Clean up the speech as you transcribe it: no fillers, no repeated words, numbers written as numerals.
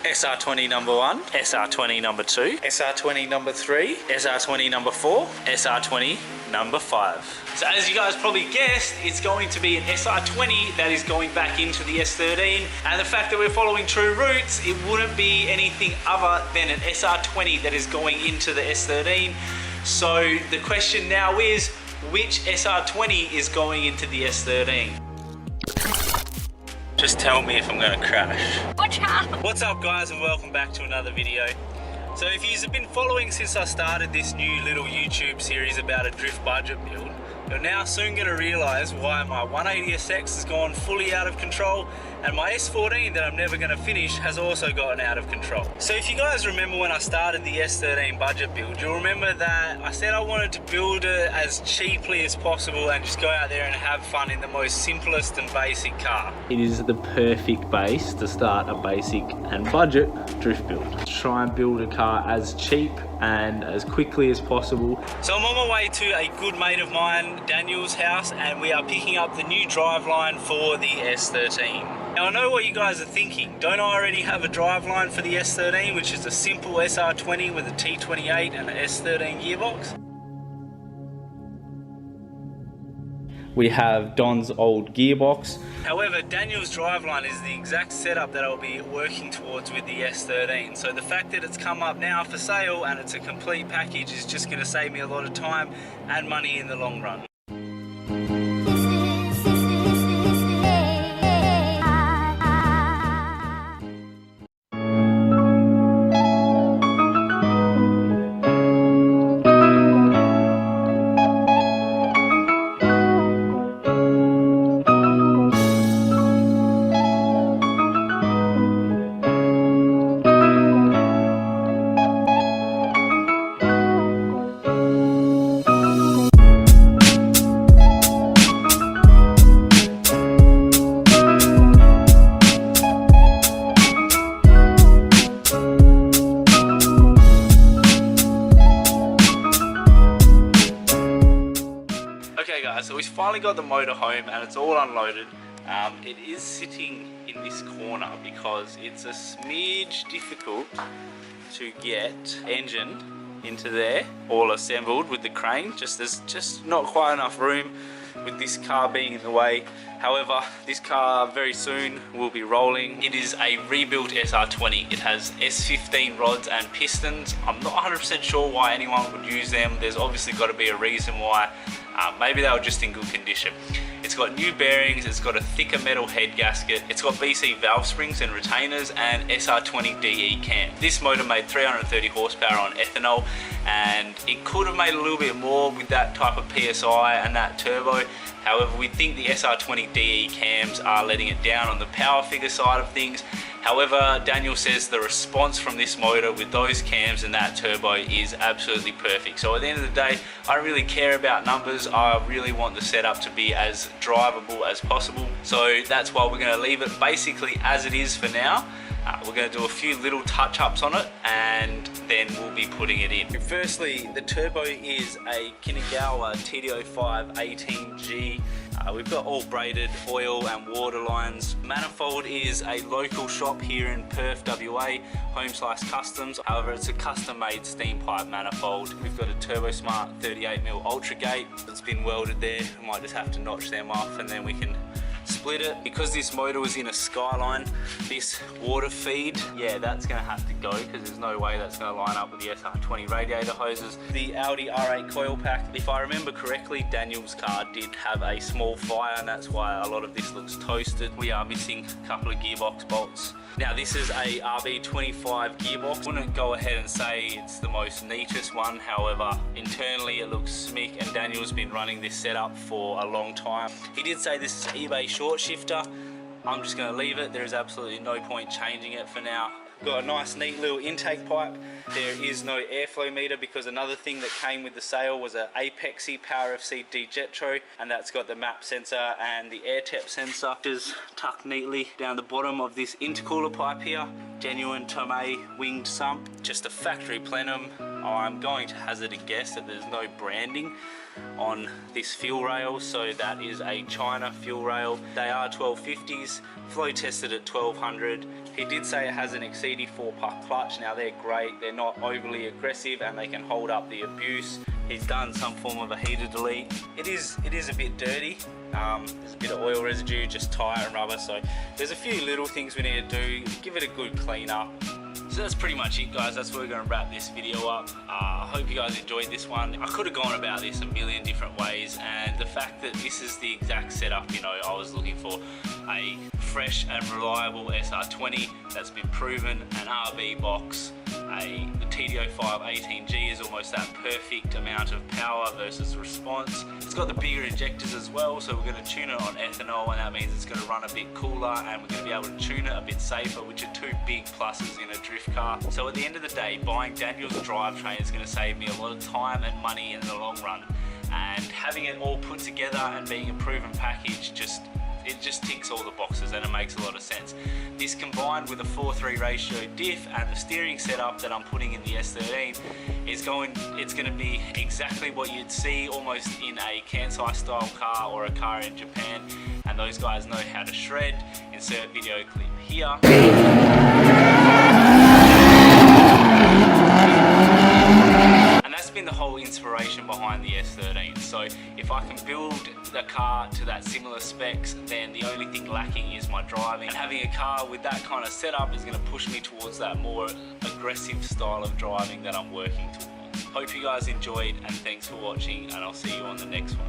SR20 number 1, SR20 number 2, SR20 number 3, SR20 number 4, SR20 number 5. So as you guys probably guessed, it's going to be an SR20 that is going back into the S13, and the fact that we're following true roots, it wouldn't be anything other than an SR20 that is going into the S13. So the question now is, which SR20 is going into the S13? Just tell me if I'm gonna crash. Watch out! What's up guys, and welcome back to another video. So if you've been following since I started this new little YouTube series about a drift budget build, you're now soon gonna realize why my 180SX has gone fully out of control and my S14 that I'm never gonna finish has also gotten out of control. So if you guys remember when I started the S13 budget build, you'll remember that I said I wanted to build it as cheaply as possible and just go out there and have fun in the most simplest and basic car. It is the perfect base to start a basic and budget drift build. Try and build a car as cheap and as quickly as possible. So I'm on my way to a good mate of mine, Daniel's house, and we are picking up the new driveline for the S13. Now I know what you guys are thinking, don't I already have a driveline for the S13, which is a simple SR20 with a T28 and an S13 gearbox? We have Don's old gearbox. However, Daniel's driveline is the exact setup that I'll be working towards with the S13. So the fact that it's come up now for sale and it's a complete package is just going to save me a lot of time and money in the long run. So we finally got the motor home and it's all unloaded. It is sitting in this corner because it's a smidge difficult to get engine into there all assembled with the crane. There's just not quite enough room with this car being in the way. However, this car very soon will be rolling. It is a rebuilt SR20. It has S15 rods and pistons. I'm not 100% sure why anyone would use them. There's obviously got to be a reason why. Maybe they were just in good condition. It's got new bearings, it's got a thicker metal head gasket, it's got BC valve springs and retainers, and SR20 DE cam. This motor made 330 horsepower on ethanol, and it could have made a little bit more with that type of PSI and that turbo. However, we think the SR20 DE cams are letting it down on the power figure side of things. However, Daniel says the response from this motor with those cams and that turbo is absolutely perfect. So at the end of the day, I don't really care about numbers. I really want the setup to be as drivable as possible. So that's why we're going to leave it basically as it is for now. We're going to do a few little touch-ups on it and then we'll be putting it in. Firstly, the turbo is a Kinagawa TD05 18G. We've got all braided oil and water lines. Manifold is a local shop here in Perth, WA, Home Slice Customs. However, it's a custom-made steam pipe manifold. We've got a TurboSmart 38mm Ultra Gate that's been welded there. We might just have to notch them off and then we can split it. Because this motor was in a Skyline, this water feed, yeah, that's gonna have to go because there's no way that's gonna line up with the SR20 radiator hoses. The Audi R8 coil pack, if I remember correctly, Daniel's car did have a small fire and that's why a lot of this looks toasted. We are missing a couple of gearbox bolts. Now this is a RB25 gearbox. I wouldn't go ahead and say it's the most neatest one, however internally it looks smick and Daniel's been running this setup for a long time. He did say this is eBay short shifter. I'm just going to leave it. There is absolutely no point changing it for now. Got a nice neat little intake pipe. There is no airflow meter because another thing that came with the sale was an Apexy Power FC D-Jetro, and that's got the map sensor and the air temp sensor, which is tucked neatly down the bottom of this intercooler pipe here. Genuine Tomei winged sump, just a factory plenum. I'm going to hazard a guess that there's no branding on this fuel rail, so that is a China fuel rail. They are 1250s, flow tested at 1200 He did say it has an Exceedy 4-puck clutch. Now they're great, they're not overly aggressive and they can hold up the abuse. He's done some form of a heater delete. It is a bit dirty. There's a bit of oil residue, just tire and rubber, so there's a few little things we need to do. Give it a good clean up. So that's pretty much it, guys. That's where we're going to wrap this video up. I hope you guys enjoyed this one. I could have gone about this a million different ways, and the fact that this is the exact setup, you know, I was looking for a fresh and reliable SR20 that's been proven, an RB box, the TDO5 18G is almost that perfect amount of power versus response. It's got the bigger injectors as well, so we're going to tune it on ethanol, and that means it's going to run a bit cooler, and we're going to be able to tune it a bit safer, which are two big pluses in a drift car. So at the end of the day, buying Daniel's drivetrain is going to save me a lot of time and money in the long run, and having it all put together and being a proven package it just ticks all the boxes, and it makes a lot of sense. This combined with a 4:3 ratio diff and the steering setup that I'm putting in the S13 it's going to be exactly what you'd see almost in a Kansai style car or a car in Japan, and those guys know how to shred. Insert video clip here. And that's been the whole inspiration behind the S13. So if I can build the car to that similar specs, then the only thing lacking is my driving. And having a car with that kind of setup is going to push me towards that more aggressive style of driving that I'm working towards. Hope you guys enjoyed, and thanks for watching, and I'll see you on the next one.